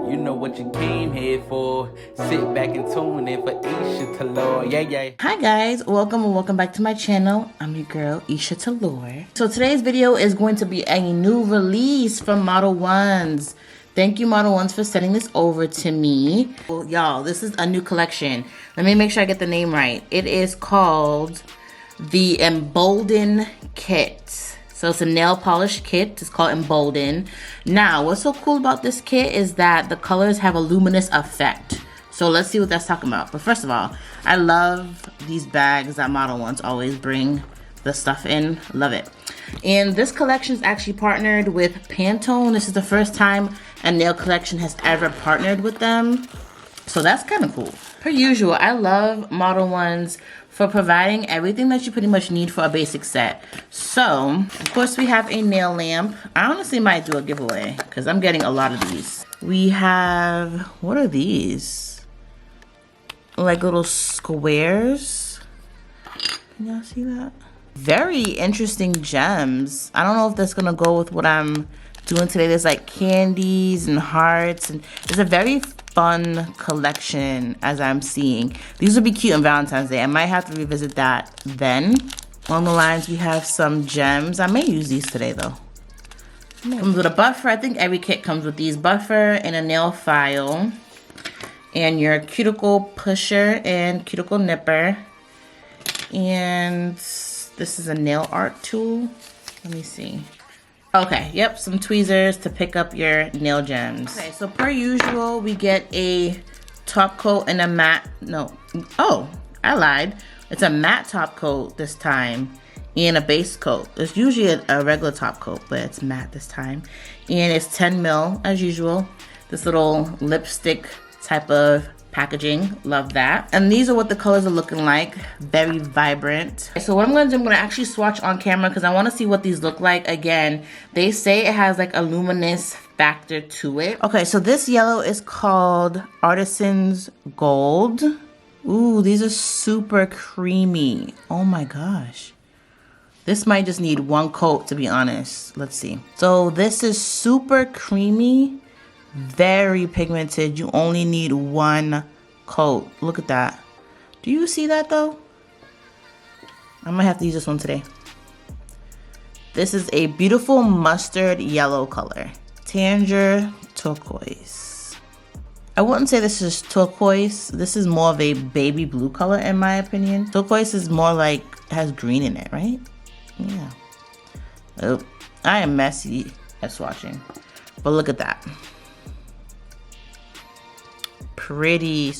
You know what you came here for. Sit back and tune in for Isha Talor. Yeah. Hi guys, welcome and welcome back to my channel. I'm your girl, Isha Talor. So today's video is going to be a new release from Modelones. Thank you, Modelones, for sending this over to me. Well, y'all, this is a new collection. Let me make sure I get the name right. It is called the Emboldened Kit. So it's a nail polish kit. It's called Emboldened. Now, what's so cool about this kit is that the colors have a luminous effect. So let's see what that's talking about. But first of all, I love these bags that Modelones always bring the stuff in. Love it. And this collection is actually partnered with Pantone. This is the first time a nail collection has ever partnered with them. So that's kind of cool. Per usual, I love Modelones for providing everything that you pretty much need for a basic set. So, of course, we have a nail lamp. I honestly might do a giveaway because I'm getting a lot of these. We have, what are these? Like little squares. Can y'all see that? Very interesting gems. I don't know if that's gonna go with what I'm doing today. There's like candies and hearts, and it's a very fun collection as I'm seeing. These would be cute on Valentine's Day. I might have to revisit that then. On the lines, we have some gems. I may use these today though. Comes with a buffer. I think every kit comes with these. Buffer and a nail file. And your cuticle pusher and cuticle nipper. And this is a nail art tool. Let me see. Okay, yep, some tweezers to pick up your nail gems. Okay, so per usual, we get a top coat and a matte, I lied. It's a matte top coat this time and a base coat. It's usually a regular top coat, but it's matte this time. And it's 10 mil as usual. This little lipstick type of packaging, love that. And these are what the colors are looking like, very vibrant. So what I'm gonna do, I'm gonna actually swatch on camera because I wanna see what these look like. Again, they say it has like a luminous factor to it. Okay, so this yellow is called Artisan's Gold. Ooh, these are super creamy. Oh my gosh. This might just need one coat, to be honest. Let's see. So this is super creamy. Very pigmented. You only need one coat. Look at that. Do you see that though? I might have to use this one today. This is a beautiful mustard yellow color. Tangerine turquoise. I wouldn't say this is turquoise. This is more of a baby blue color in my opinion. Turquoise is more like, has green in it, right? Yeah. Oh, I am messy at swatching. But look at that. Pretty.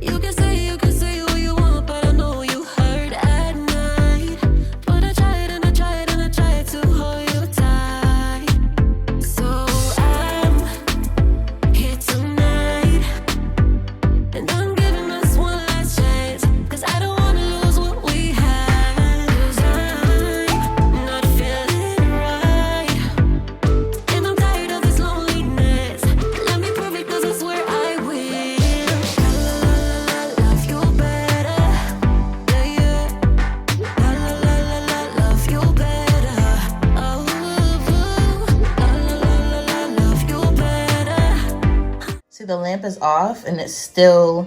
You can say what you want, but I know you hurt at night. But I tried and I tried and I tried to hold you tight. So I'm here tonight, and I'm giving us one last chance, cause I don't wanna lose what we had. Cause I'm not feeling right, and I'm tired of this loneliness. Let me prove it, cause I swear I will. Love you better. Yeah. Love you better. Oh, love you better. See, the lamp is off and it's still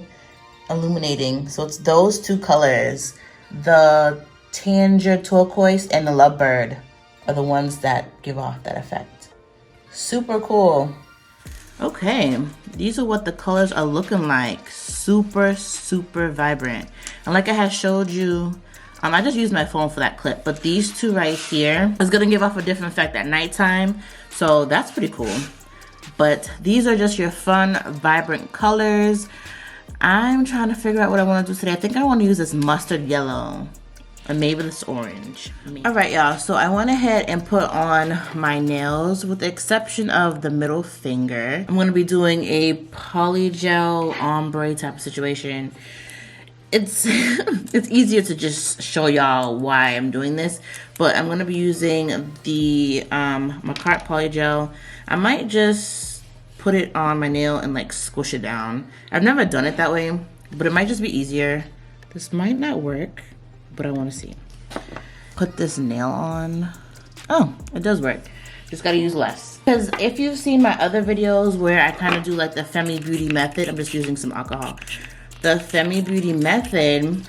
illuminating. So it's those two colors. The Tangerine turquoise and the lovebird are the ones that give off that effect. Super cool. Okay, these are what the colors are looking like. Super vibrant. And like I had showed you, I just used my phone for that clip, but these two right here is gonna give off a different effect at nighttime. So that's pretty cool. But these are just your fun, vibrant colors. I'm trying to figure out what I wanna do today. I think I wanna use this mustard yellow. And maybe this orange. All right, y'all, so I went ahead and put on my nails with the exception of the middle finger. I'm gonna be doing a polygel ombre type of situation. It's it's easier to just show y'all why I'm doing this, but I'm gonna be using the Macart polygel. I might just put it on my nail and like squish it down. I've never done it that way, but it might just be easier. This might not work, but I want to see. Put this nail on. Oh, it does work. Just gotta use less. Because if you've seen my other videos where I kind of do like the Femi Beauty method, I'm just using some alcohol. The Femi Beauty method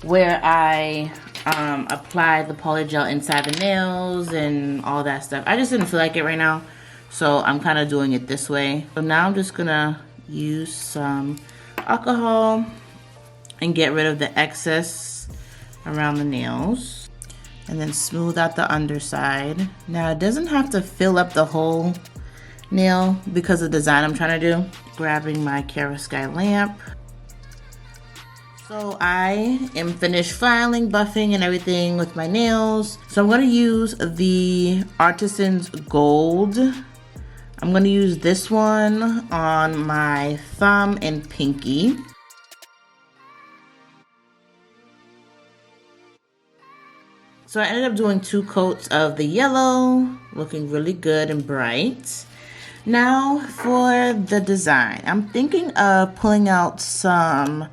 where I apply the polygel inside the nails and all that stuff. I just didn't feel like it right now, so I'm kind of doing it this way. So now I'm just gonna use some alcohol and get rid of the excess around the nails, and then smooth out the underside. Now it doesn't have to fill up the whole nail because of the design I'm trying to do. Grabbing my Cara Sky lamp. So I am finished filing, buffing, and everything with my nails. So I'm gonna use the Artisan's Gold. I'm gonna use this one on my thumb and pinky. So I ended up doing 2 coats of the yellow, looking really good and bright. Now for the design. I'm thinking of pulling out some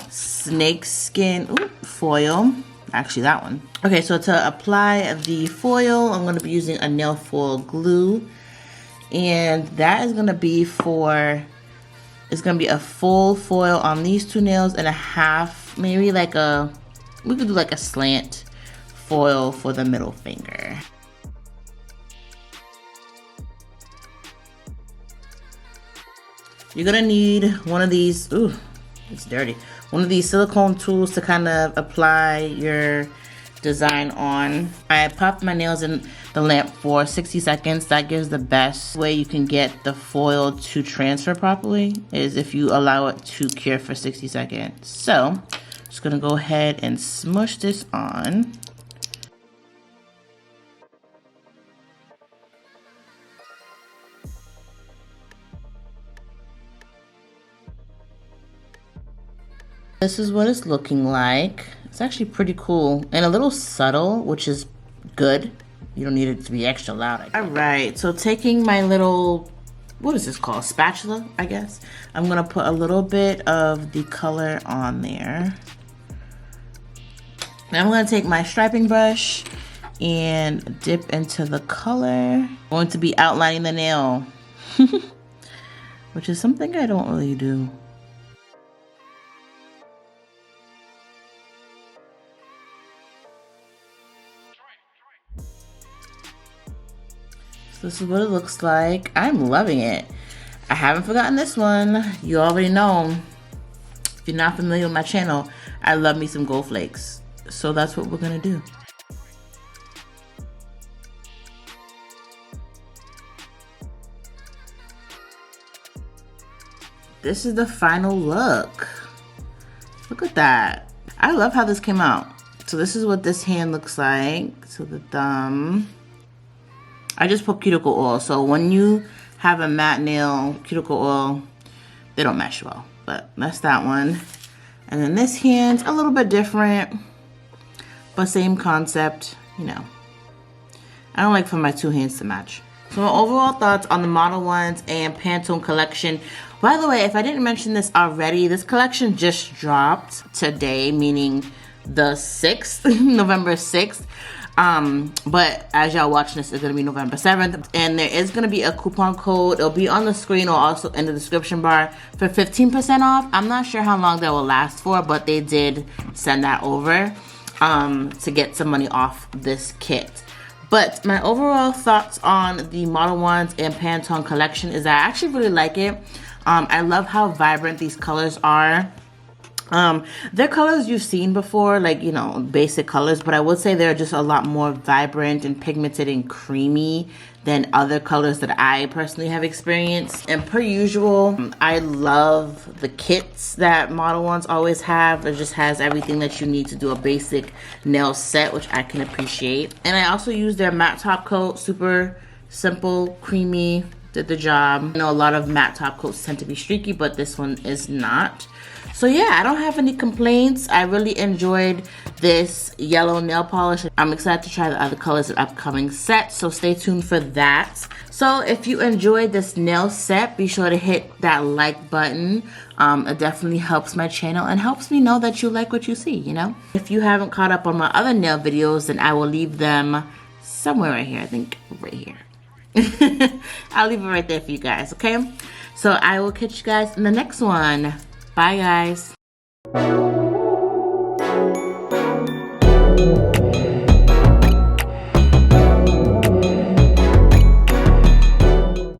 snakeskin foil. Actually, that one. Okay, so to apply the foil, I'm going to be using a nail foil glue. And that is going to be it's going to be a full foil on these 2 nails and a half, maybe like we could do like a slant foil for the middle finger. You're gonna need one of these, ooh, it's dirty. One of these silicone tools to kind of apply your design on. I popped my nails in the lamp for 60 seconds. That gives the best way you can get the foil to transfer properly is if you allow it to cure for 60 seconds. So, just gonna go ahead and smush this on. This is what it's looking like. It's actually pretty cool and a little subtle, which is good. You don't need it to be extra loud. All right, so taking my little, what is this called? Spatula, I guess. I'm gonna put a little bit of the color on there. Now I'm gonna take my striping brush and dip into the color. I'm going to be outlining the nail, which is something I don't really do. So this is what it looks like. I'm loving it. I haven't forgotten this one. You already know, if you're not familiar with my channel, I love me some gold flakes. So that's what we're gonna do. This is the final look. Look at that. I love how this came out. So this is what this hand looks like. So the thumb. I just put cuticle oil. So when you have a matte nail, cuticle oil, they don't mesh well. But that's that one. And then this hand's a little bit different, but same concept, you know. I don't like for my 2 hands to match. So my overall thoughts on the Modelones and Pantone collection. By the way, if I didn't mention this already, this collection just dropped today, meaning the 6th, November 6th. But as y'all watching this, it's gonna be November 7th, and there is gonna be a coupon code. It'll be on the screen or also in the description bar for 15% off. I'm not sure how long that will last for, but they did send that over to get some money off this kit. But my overall thoughts on the Modelones and Pantone collection is that I actually really like it. I love how vibrant these colors are. They're colors you've seen before, like, you know, basic colors, but I would say they're just a lot more vibrant and pigmented and creamy than other colors that I personally have experienced. And per usual, I love the kits that Modelones always have. It just has everything that you need to do a basic nail set, which I can appreciate. And I also use their matte top coat, super simple, creamy, did the job. I know a lot of matte top coats tend to be streaky, but this one is not. So yeah, I don't have any complaints. I really enjoyed this yellow nail polish. I'm excited to try the other colors in upcoming sets, so stay tuned for that. So if you enjoyed this nail set, be sure to hit that like button. It definitely helps my channel and helps me know that you like what you see, you know? If you haven't caught up on my other nail videos, then I will leave them somewhere right here. I think right here. I'll leave it right there for you guys, okay? So I will catch you guys in the next one. Bye, guys.